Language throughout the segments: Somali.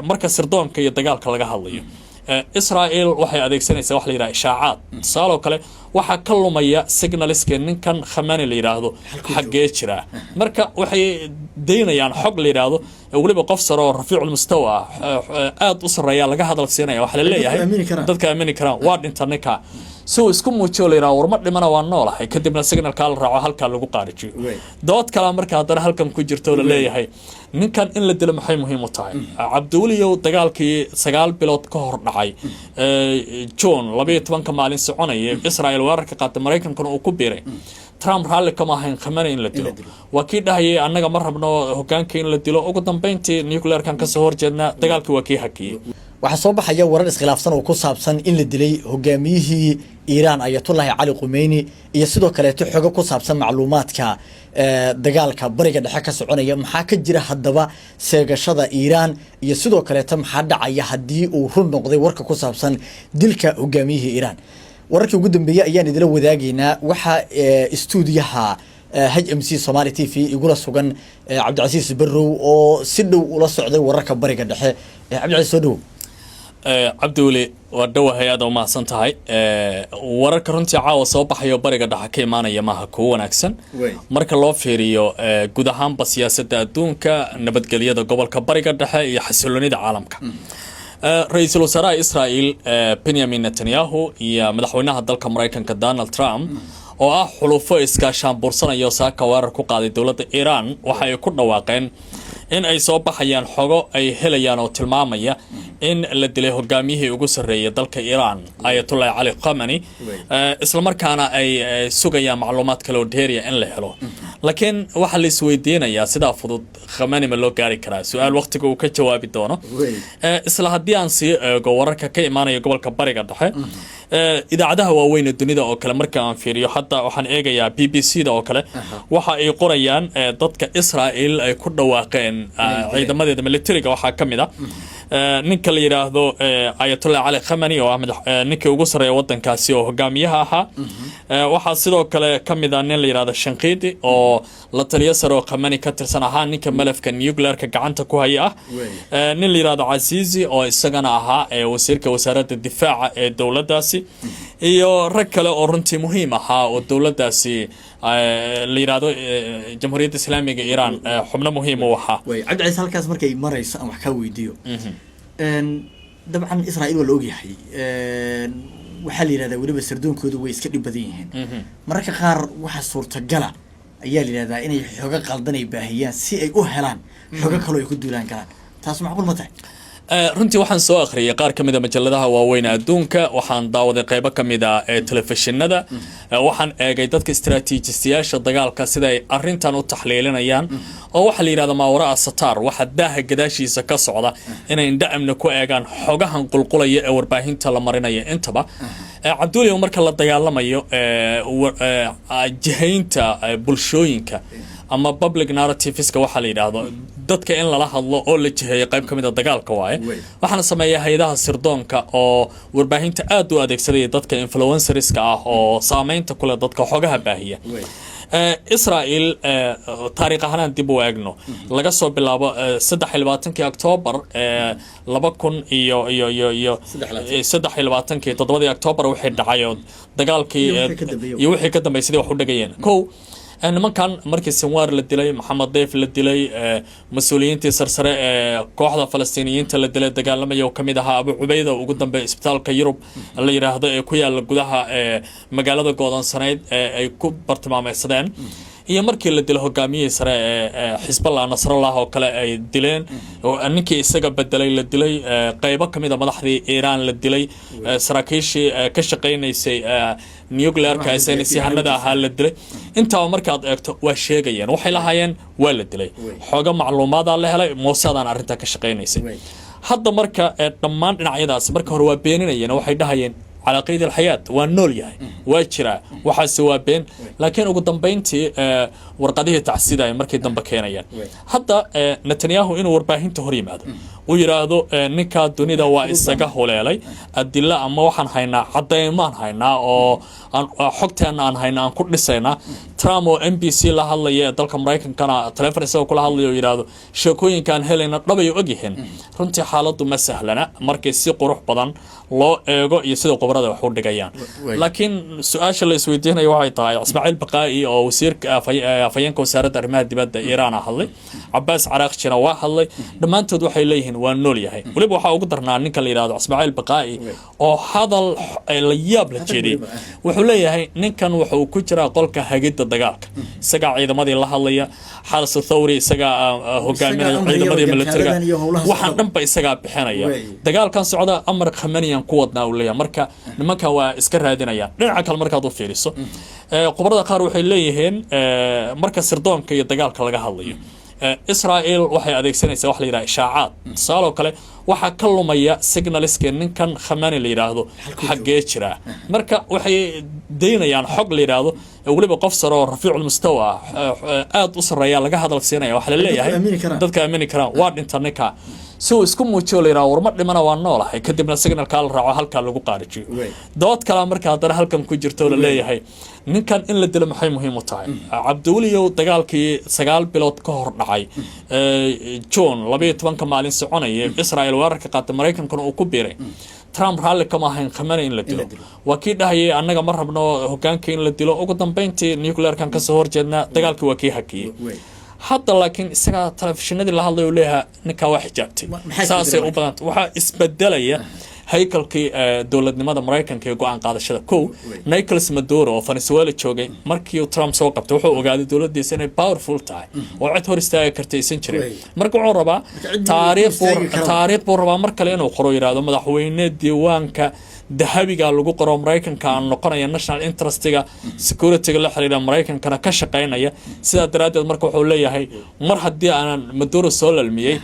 marka sirdoonka iyo dagaalka laga hadlayo إسرائيل waxay adeegsanaysaa wax la yiraahdo ishaacaad saaloo kale waxa ka lumaya signalska ninkan Khamenei la yiraahdo xagee jira marka waxay deynayaan xog la yiraahdo waliba qof saro rafiicul mustawa aad u sareeya laga hadal siinaya wax la leeyahay dadka aamini karaan waa dhintanka soo isku muujiyo la yiraahdo warma dhimana waa noolahay kadibna signalka la raaco halka lagu qaarijiyo dood kala marka hadana halkan ku jirto la leeyahay ninkan in la dilo maxay muhiim u tahay Cabduliyow dagaalkii 9 bilood ka hor dhacay June 12 maalin soconaya Israel weerarka qaatay Mareykanka uu ku biiray Trump raalli kama ahayn Khamenei in la dilo waa kii dhahayay annaga ma rabno hoggaanka in la dilo ugu dambeyntii nuclear kan ka soo horjeedna dagaalkii waa kii hakiyay waxa soo baxaya warar iskhilaafsan oo ku saabsan in la dilay hogaamiyihii Iran Ayatollah Ali Khamenei iyo sidoo kale xogo ku saabsan macluumaadka dagaalka bariga dhexe ka soconaya maxaa ka jira hadaba seegashada Iran iyo sidoo kale maxaa dhacaya hadii uu run noqday warka ku saabsan dilka hogaamiyihii Iran wararkii ugu dambeeyay ayaan idila wadaagaynaa waxa stuudiyaha HMC Somali TV igula sugan Cabdicasiis Barrow oo si dhow ula socday wararka bariga dhexe Cabdicasiis soo dhow Cabduuli waa dhawahay aad u mahadsan tahay wararka runtii caawa soo baxayo bariga dhexe ka imaanaya maaha kuwa wanaagsan marka loo fiiriyo guud ahaanba siyaasadda adduunka nabadgelyada gobolka bariga dhexe iyo xasiloonida caalamka ra'iisul wasaaraha Israel Benjamin Netanyahu iyo madaxweynaha dalka Mareykanka Donald Trump oo ah xulufo iskaashan bursanayo saaka weerar ku qaaday dawladda Iran waxa ay ku dhawaaqeen in ay soo baxayaan xogo ay helayaan oo tilmaamaya in la dilay hogaamiyihii ugu sareeyay dalka Iran Ayatollah Ali Khamenei isla markaana ay sugayaan macluumaad kale oo dheeriya in la helo laakiin waxa la isweydiinayaa sida fudud Khamenei ma loo gaari karaa su'aal waqtiga uu ka jawaabi doono isla haddii aan si eego wararka ka imaanaya gobolka bariga dhexe idaacadaha waaweyn ee dunida oo kale marka aan fiiriyo hadda waxaan eegayaa BBC-da oo kale waxa ay qorayaan dadka Israel ay ku dhawaaqeen ciidamada militariga waxa kamid ah ninka la yiraahdo Ayatollah Ali Khamenei oo ninka ugu sareeya wadankaasi oo hogaamiyaha ahaa waxa sidoo kale kamid ah nin la yiraahdo Shanqidi oo la taliya sare oo Khamenei ka tirsan ahaa ninka malafka nuclear-ka gacanta ku haya nin la yiraahdo Azizi oo isagana ahaa wasiirka wasaaradda difaaca ee dawladdaasi iyo rag kale oo runtii muhiim ahaa oo dawladdaasi la yiraahdo jamhuuriyadda islaamiga Iran xubno muhiim u ahaa Cabdicasiis halkaas markay marayso aan wax ka weydiiyo dabcan Israel waa la ogyahay waxa la yiraahdaa waliba sardoonkoodu way iska dhib badan yihiin mararka qaar waxa suurtagal ah ayaa la yiraahdaa inay xogo qaldan ay baahiyaan si ay u helaan xogo kale oo ay ku duulaan karaan taas macquul ma tahay runtii waxaan soo akhriyay qaar kamid ah majalladaha waaweyn adduunka waxaan daawaday qaybo kamid ah telefishinada waxaan eegay dadka istiraatiijistayaasha dagaalka sida ay arintan u taxliilinayaan oo waxa la yiraahdo maawara asatar waxa daaha gadaashiisa ka socda inay indhaamna ku eegaan xogahan qulqulaya ee warbaahinta la marinaya intaba Cabduliyow marka la dagaalamayo jihaynta bulshooyinka ama public narrativeska waxa la yiraahdo dadka in lala hadlo oo la jiheeyo qayb kamid ah dagaalka waaye waxaan sameeyaa hay'adaha sirdoonka oo warbaahinta aad u adeegsaday dadka influencerska ah oo saameynta ku leh dadka xogaha baahiya Israel taariikh ahaan dib u eegno laga soo bilaabo 23 October 2023 October wixii dhacay dagaalkii iyo wixii ka dambeeyay wax u dhagayeen nimankan markii Sinwar la dilay Maxamed Deif la dilay mas'uuliyiintii sarsare ee kooxda Falastiiniyiinta la dilay dagaalamayo kamid ahaa Abu Ubayda ugu dambeeyay isbitaalka Yurub la yiraahdo ee ku yaala gudaha magaalada Go'doonsaneyd ay ku bartilmaameedsadeen iyo markii la dilay hogaamiyay sare ee Hizballah Nasrallah oo kale ay dileen oo ninkii isaga bedelay la dilay qaybo kamid ah madaxdii Iran la dilay saraakiishii ka shaqeynaysay nuclear-ka aysan hanada ahaa la dilay inta markaad eegto waa sheegayeen waxay lahaayeen waa la dilay xoga macluumaad la helay Mossad-aan arinta ka shaqeynaysay hadda marka dhammaan dhinacyadaas marka hore waa beeninayeen waxay dhahayeen على قيد الحياة والنول يعني واجرا وحاسوابين لكن ugu dambeyntii warqadihii tacsiida ay markii dambe keenayaan hadda Netanyahu inuu warbaahinta hor yimaado ويرادو نكا دونيدا وإسقى هولالي الدلة أما وحن هينا عديمان هينا أو حكتنا عن هينا عن كل سنة ترامب وإم بي سي لهلا يدلك أمريكا كان تلفون يسوي كل هلا يرادو شكوين كان هلنا ربي يوجهن رنتي حالته ما سهلنا مركز سيق روح بدن لو إيجو يسيد قبرة وحور دقيان لكن سؤال اللي سويدين يوعي طاي إسماعيل بقائي أو سير فينك وسارة أرماد دبادة إيران حلي عباس عراق شنوا حلي لما أنت دوحي ليهن والنولي هاي ولبوا حاول قدرنا نك اللي يراد إسماعيل بقائي أو هذا اللياب للجديد وحليه هاي نكن وحو كجرا قولك هجد الدجاج سجع عيد ماضي الله الله حارس الثوري سجع هجامين عيد ماضي من الترجع وحن نبي سجع بحنايا دجال كان سعودة أمر خمانيا قوتنا ولا مركا نمك هو إسكر هادينيا نرجع كالمركا ضو فيرسو قبرة قارو حليهن مركز سردون كي دجال كلا جهاليه إسرائيل وحي أديك سنة سواح ليرا إشاعات صاروا كله وح كلهم يا سيجناليست كن كان خماني ليرا هذا حقيقة شراء مركا وحي دينا يعني حق ليرا هذا يقول بقف صار رفيع المستوى أصل ريال لقى هذا السنة وحلا ليه ضدك أمين كرام وارد إنترنكا سو اسكم وجهه ليرا ورمت لمن وانا هي كدبنا سيجنال كال راعو halka lagu qaarijiyo dood kala marka hadana halkan ku jirto la leeyahay ninkan in la dilo maxay muhiim u tahay Cabduuliyo dagaalkii 9 bilood ka hor dhacay June 12 maalin soconayay Israel wararka qaatay Mareykanka uu ku biiray Trump raalli kama ahayn Khamenei in la dilo wakii dhahayay annaga ma rabno hogaanka in la dilo ugu dambeyntii nuclear kan ka soo horjeedna dagaalkii waa kii hakiyay حتى لكن إسقى تلفزيونات اللي هذا يقولها نكوا حجابتي ساسي وبنات وح إسبدلية هيكل كي دولة نماذج أمريكان كي يقول عن قاعدة شذا كو نيكولاس مادورو وفنزويلا تشوجي ماركيو ترامب سوق بتوحو وقاعد دولة دي سنة باورفول تاي وعتهور استاي كرتي سنشري مركو عربا تاريخ بوربا مركلين وقروي هذا مدحوين ديوان ك ذهبي قال لقوا قرا أمريكان كان نقرأ الناشنال إنترستيجا سكورتيجا اللي حرير أمريكان كان كشقين يا سيدا درادة مركو حولية هاي مرحلة دي أنا مدور السؤال المية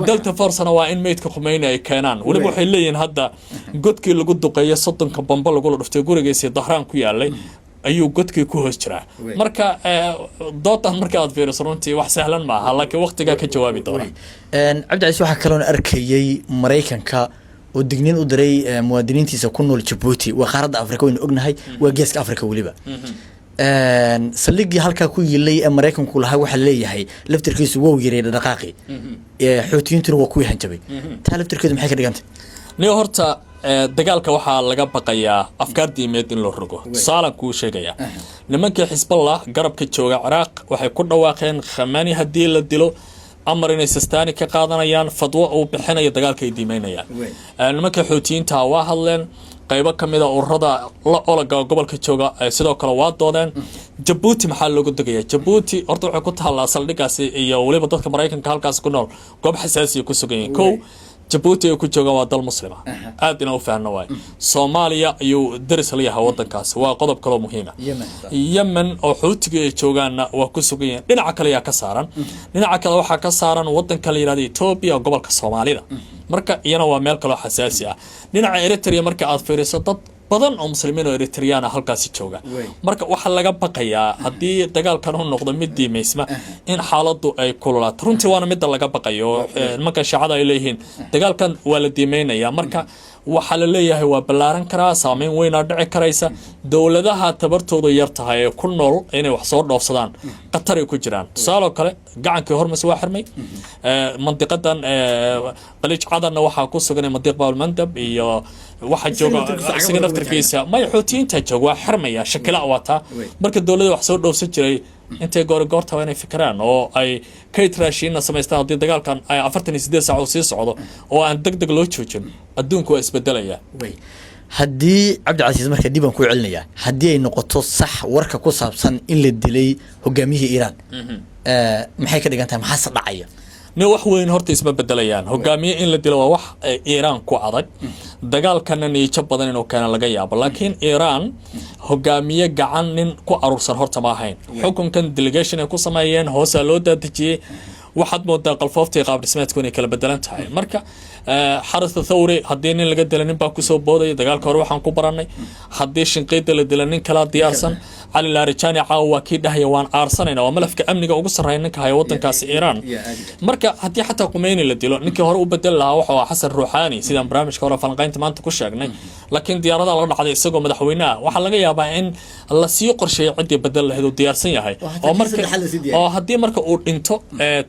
دلت فرصنا وإن ميت كخميني كانان ولبو حليين هذا قد كي اللي قدو قيا صدن كبنبال وقول رفتيقوري جيسي ظهران كيالي أيو قد كي كوهش جرا مركا دوتا مركا فيروس رونتي wax sahlan ma aha laakiin waqtiga ka jawaabi doona عبد العزيز waxa kale oo arkayay Mareykanka oo digniin u diray muwaadiniintiisa ku nool Djibouti waa qaaradda Afrika weyn ognahay waa geeska Afrika waliba سلقي هالكا كوي اللي أمريكان كلها واحد اللي يهي لفتر كيس وو يريد دقاقي حوتيين تروا كوي هنجبي تالفتر كيس محيك دقانت نيو هرتا دقالك waxaa laga baqayaa afkaar diimeed in loo rogo saala ku sheegaya nimanka xisballah garabka jooga Iraq waxay ku dhawaaqeen Khamenei hadii la dilo amar inay sistani ka qaadanayaan fadwa oo bixinaya dagaalka ay diimeynayaan nimanka xuutiyiinta waa hadleen qaybo kamida ururada la olaga gobolka jooga sidoo kale waa doodeen Djibouti maxaa loogu dagayaa Djibouti horta waxay ku taallaa saldhigaasi iyo waliba dadka Mareykanka halkaas ku nool goob xasaasi ah ku sugan yihiin kow Djibouti ku jooga waa dal muslima aad inuu faahno waay Soomaaliya iyo daris leeyahay wadankaas waa qodob kale muhiim ah Yemen oo xuutiga ay joogaana waa ku sugan yihiin dhinaca kale ka saaran dhinaca kale waxa ka saaran wadanka la yiraahdo Ethiopia gobolka Soomaalida marka iyana waa meel kale xasaasi ah dhinaca Eritrea marka aad fiiriso dad badan oo muslimiin oo Eritrean halkaas jooga marka waxa laga baqayaa hadii dagaalkan uu noqdo mid diimeysma in xaaladdu ay kululaato runtii waana mid laga baqayo marka shacada ay leeyihiin dagaalkan waa la diimeynaya marka waxa la leeyahay waa balaaran karaa saameyn weyn oo dhici karaysa dawladaha tabartooda yar tahay ee ku nool inay wax soo dhoofsadaan qatar ay ku jiraan tusaale kale gacankii hormas waa xirmay mantiqadan qaliij cadana waxa ku sugan mantiq baal mandab iyo waxa jooga asiga naftirkiisa ma xuutiyiinta jooga waa xirmaya shakila wata marka dawladda wax soo dhoofsan jiray intay goorta inay fikiraan oo ay kayd raashin samaystaan hadii dagaalkan ay 48 saac oo sii socdo oo aan degdeg loo joojin adduunku waa isbedelaya haddii Cabdi Casiis marka dib aan ku celinaya haddii ay noqoto sax warka ku saabsan in la dilay hogaamiyihii Iran maxay ka dhigan tahay maxaa dhacaya ne wax weyn horta isma bedelayaan hogaamiye in la dilo waa wax Iran ku adag dagaalkana niijo badan inuu keena laga yaabo laakiin Iran hogaamiye gacan nin ku arursan horta ma ahayn xukunkan delegation ay ku sameeyeen hoos loo daadajiyay waxaad moodaa qalfooftii qaab dhismeedku inay kala bedelan tahay marka xarasta thawri haddii nin laga dila nin baa kusoo boodaya dagaalka hore waxaan ku baranay haddii shinqiida la dila nin kala diyaarsan cali laarijaani caawa waa kii dhahaya waan aarsanayna waa malafka amniga ugu sarreeya ninka haya wadankaasi iiraan marka haddii xataa Khomeini la dilo ninkii hore u bedel lahaa waxa waa xasan ruuxaani sidaan barnaamijka hore falanqaynta maanta ku sheegnay laakiin diyaaradaha la dhacday isagoo madaxweynaha waxaa laga yaabaa in la sii qorsheeyo cidii bedel lahayd oo diyaarsan yahay oo marka oo haddii marka uu dhinto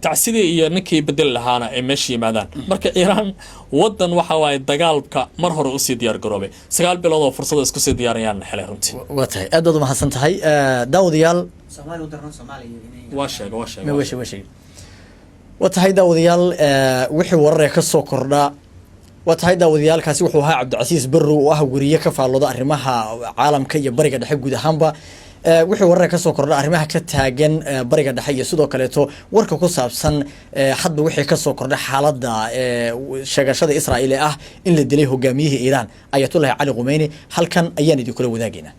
tacsidii iyo ninkii bedel lahaana ay meesha yimaadaan marka iiraan wadan waxa waaye dagaalka mar hore u sii diyaar garoobay 9 bilood oo fursad isku sii diyaariyaan xilay runtii waa tahay aad baad u mahadsan tahay daawadayaal waa tahay daawadayaal wixii warar ka soo kordha waa tahay daawadayaalkaasi wuxuu ahaa Cabdicasiis Barrow oo ah wariye ka faallooda arrimaha caalamka iyo bariga dhexe guud ahaanba wixii warar ka soo kordha arrimaha ka taagan bariga dhexe iyo sidoo kaleeto warka ku saabsan hadba wixii ka soo kordha xaaladda sheegashada Israa'iil ah in la dilay hogaamiyihii Iiraan Ayatollah Ali Khomeini halkan ayaan idin kula wadaagayna